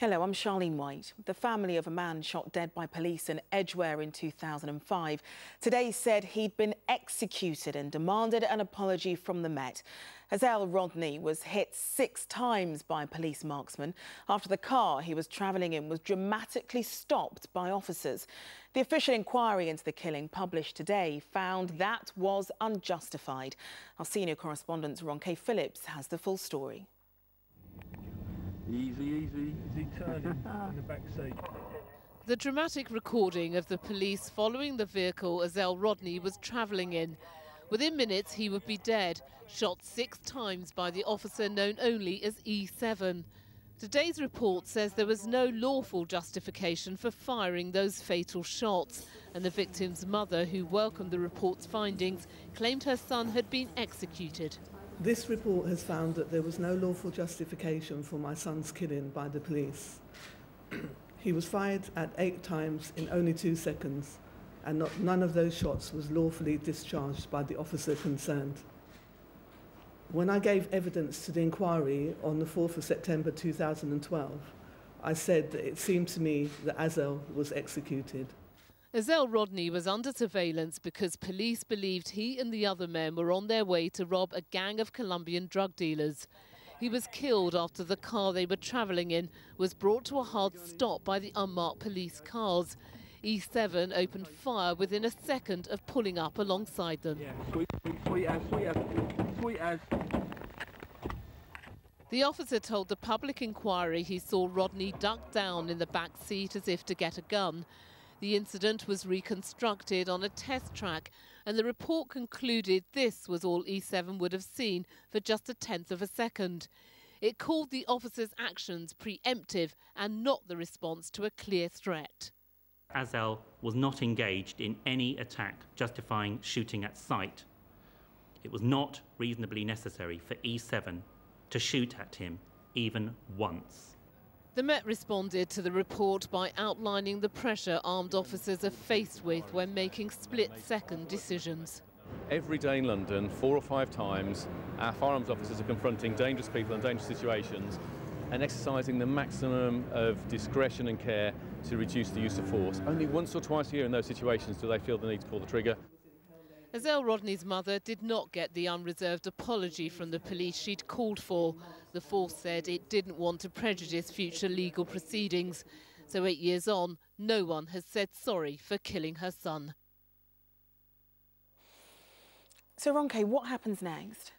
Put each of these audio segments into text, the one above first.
Hello, I'm Charlene White. The family of a man shot dead by police in Edgware in 2005 today said he'd been executed and demanded an apology from the Met. Azelle Rodney was hit 6 times by police marksmen after the car he was travelling in was dramatically stopped by officers. The official inquiry into the killing published today found that was unjustified. Our senior correspondent Ronke Phillips has the full story. Easy turning in the back seat. The dramatic recording of the police following the vehicle Azelle Rodney was travelling in. Within minutes he would be dead, shot 6 times by the officer known only as E7. Today's report says there was no lawful justification for firing those fatal shots, and the victim's mother, who welcomed the report's findings, claimed her son had been executed. This report has found that there was no lawful justification for my son's killing by the police. He was fired at 8 times in only 2 seconds, and none of those shots was lawfully discharged by the officer concerned. When I gave evidence to the inquiry on the 4th of September 2012, I said that it seemed to me that Azelle was executed. Azelle Rodney was under surveillance because police believed he and the other men were on their way to rob a gang of Colombian drug dealers. He was killed after the car they were travelling in was brought to a hard stop by the unmarked police cars. E7 opened fire within a second of pulling up alongside them. The officer told the public inquiry he saw Rodney duck down in the back seat as if to get a gun. The incident was reconstructed on a test track, and the report concluded this was all E7 would have seen for just a 1/10 of a second. It called the officer's actions preemptive and not the response to a clear threat. Azelle was not engaged in any attack justifying shooting at sight. It was not reasonably necessary for E7 to shoot at him even once. The Met responded to the report by outlining the pressure armed officers are faced with when making split-second decisions. Every day in London, 4 or 5 times, our firearms officers are confronting dangerous people in dangerous situations and exercising the maximum of discretion and care to reduce the use of force. Only once or twice a year in those situations do they feel the need to pull the trigger. Azelle Rodney's mother did not get the unreserved apology from the police she'd called for. The force said it didn't want to prejudice future legal proceedings. So 8 years on, no one has said sorry for killing her son. So, Ronke, what happens next?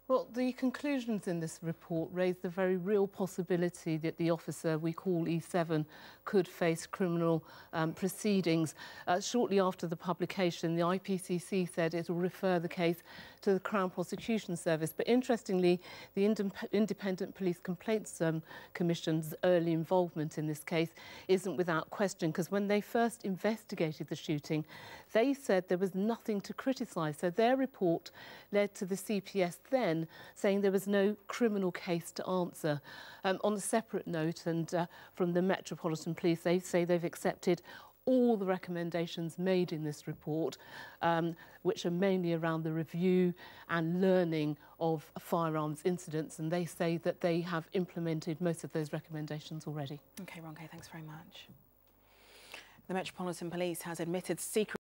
Well, the conclusions in this report raise the very real possibility that the officer we call E7 could face criminal proceedings. Shortly after the publication, the IPCC said it will refer the case to the Crown Prosecution Service. But interestingly, the Independent Police Complaints Commission's early involvement in this case isn't without question, because when they first investigated the shooting, they said there was nothing to criticise. So their report led to the CPS then saying there was no criminal case to answer. On a separate note, and from the Metropolitan Police, they say they've accepted all the recommendations made in this report, which are mainly around the review and learning of firearms incidents, and they say that they have implemented most of those recommendations already. OK, Ronke, thanks very much. The Metropolitan Police has admitted secret